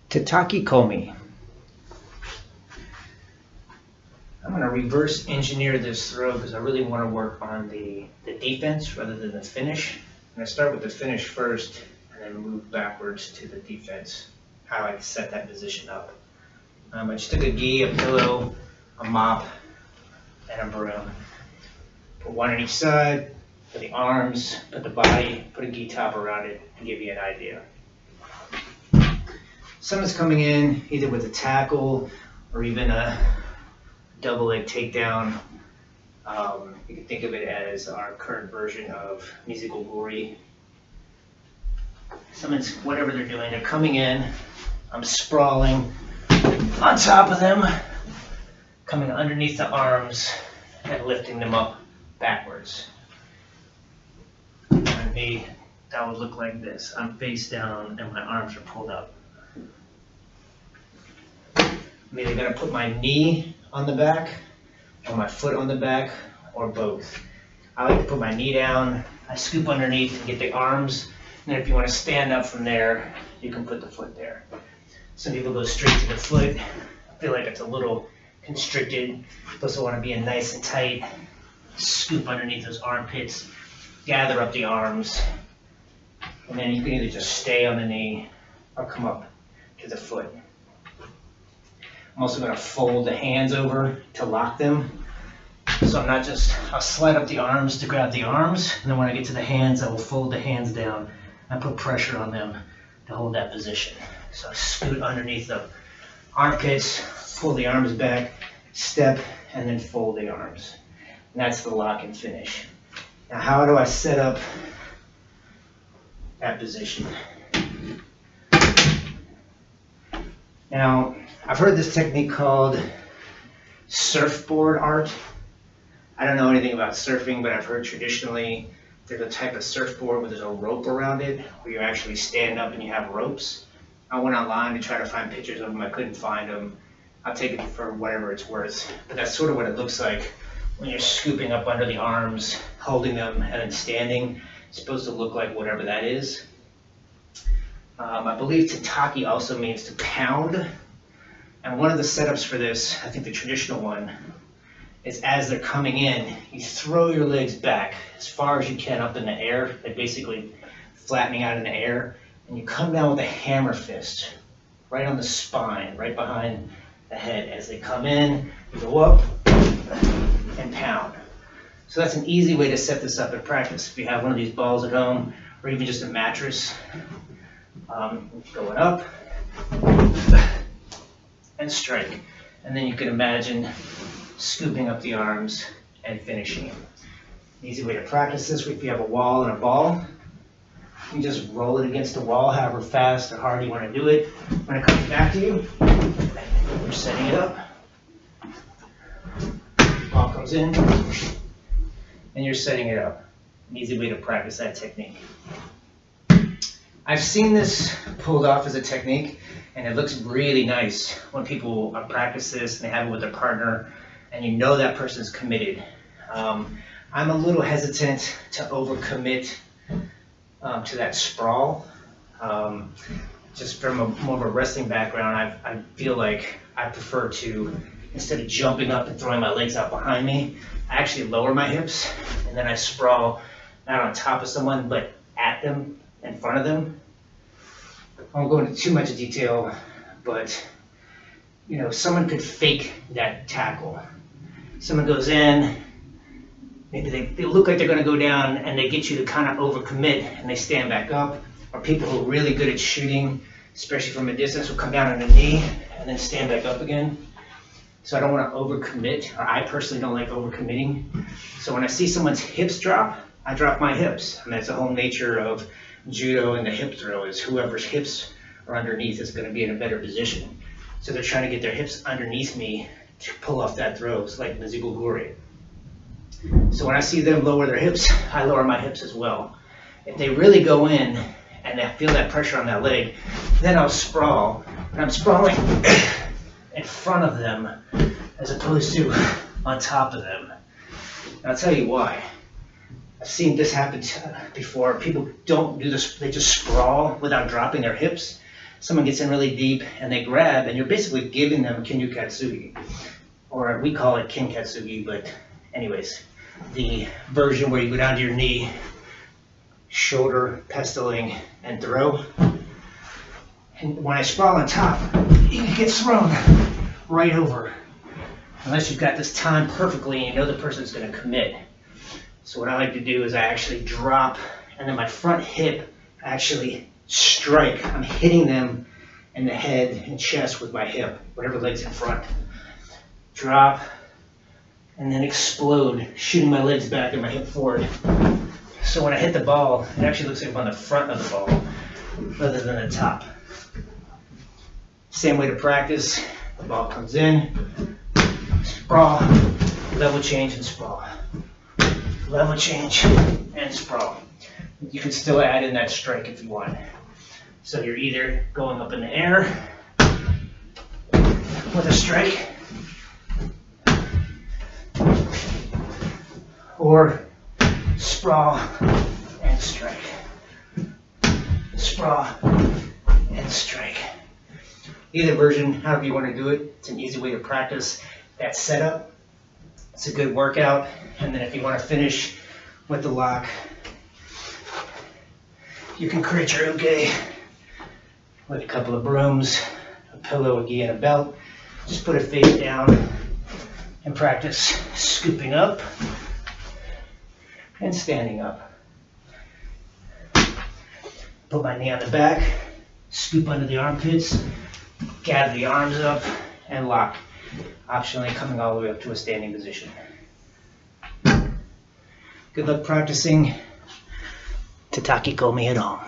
Tataki Komi. I'm going to reverse engineer this throw because I really want to work on the defense rather than the finish. I'm going to start with the finish first and then move backwards to the defense, how I set that position up. I just took a gi, a pillow, a mop, and a broom. Put one on each side, put the arms, put the body, put a gi top around it to give you an idea. Someone's coming in either with a tackle or even a double leg takedown. You can think of it as our current version of musical gori. Someone's, whatever they're doing, they're coming in, I'm sprawling on top of them, coming underneath the arms and lifting them up backwards. And me, that would look like this. I'm face down and my arms are pulled up. I'm either going to put my knee on the back or my foot on the back or both. I like to put my knee down, I scoop underneath and get the arms, and then if you want to stand up from there, you can put the foot there. Some people go straight to the foot. I feel like it's a little constricted. Plus I want to be in nice and tight. Scoop underneath those armpits, gather up the arms, and then you can either just stay on the knee or come up to the foot. I'm also going to fold the hands over to lock them. So I'm not just, I'll slide up the arms to grab the arms, and then when I get to the hands, I will fold the hands down and put pressure on them to hold that position. So I scoot underneath the armpits, pull the arms back, step, and then fold the arms. And that's the lock and finish. Now how do I set up that position? Now, I've heard this technique called surfboard art. I don't know anything about surfing, but I've heard traditionally there's a type of surfboard where there's a rope around it, where you actually stand up and you have ropes. I went online to try to find pictures of them. I couldn't find them. I'll take it for whatever it's worth. But that's sort of what it looks like when you're scooping up under the arms, holding them, and then standing. It's supposed to look like whatever that is. I believe Tataki also means to pound. And one of the setups for this, I think the traditional one, is as they're coming in, you throw your legs back as far as you can up in the air. They're basically flattening out in the air. And you come down with a hammer fist right on the spine, right behind the head. As they come in, you go up and pound. So that's an easy way to set this up in practice. If you have one of these balls at home, or even just a mattress, going up and strike. And then you can imagine scooping up the arms and finishing it. An easy way to practice this, if you have a wall and a ball, you just roll it against the wall however fast or hard you want to do it. When it comes back to you, you're setting it up. Ball comes in, and you're setting it up. An easy way to practice that technique. I've seen this pulled off as a technique, and it looks really nice when people practice this and they have it with their partner, and you know that person's committed. I'm a little hesitant to overcommit to that sprawl. Just from more of a wrestling background, I feel like I prefer to, instead of jumping up and throwing my legs out behind me, I actually lower my hips, and then I sprawl not on top of someone, but at them, in front of them. I won't go into too much detail, but someone could fake that tackle. Someone goes in, maybe they look like they're going to go down, and they get you to kind of overcommit, and they stand back up. Or people who are really good at shooting, especially from a distance, will come down on the knee and then stand back up again. So I don't want to overcommit, or I personally don't like overcommitting. So when I see someone's hips drop, I drop my hips. And that's the whole nature of judo and the hip throw, is whoever's hips are underneath is going to be in a better position. So they're trying to get their hips underneath me to pull off that throw. It's like musical gori. So when I see them lower their hips, I lower my hips as well. If they really go in and I feel that pressure on that leg, then I'll sprawl. And I'm sprawling in front of them as opposed to on top of them. And I'll tell you why. I've seen this happen before. People don't do this, they just sprawl without dropping their hips. someone gets in really deep and they grab, and you're basically giving them Kinyu Katsugi, or we call it Kin Katsugi, but anyways, the version where you go down to your knee, shoulder, pestoling, and throw. And when I sprawl on top, you can get thrown right over, unless you've got this timed perfectly and you know the person's going to commit. So what I like to do is I actually drop, and then my front hip actually strike. I'm hitting them in the head and chest with my hip, whatever leg's in front. Drop, and then explode, shooting my legs back and my hip forward. So when I hit the ball, it actually looks like I'm on the front of the ball rather than the top. Same way to practice. The ball comes in, sprawl, level change and sprawl. Level change and sprawl. You can still add in that strike if you want. So you're either going up in the air with a strike, or sprawl and strike. Sprawl and strike. Either version, however you want to do it, it's an easy way to practice that setup. It's a good workout. And then if you want to finish with the lock, you can create your uke with a couple of brooms, a pillow, a gi, and a belt. Just put it face down and practice scooping up and standing up. Put my knee on the back, scoop under the armpits, gather the arms up, and lock. Optionally coming all the way up to a standing position. Good luck practicing. Tataki, Komi at home.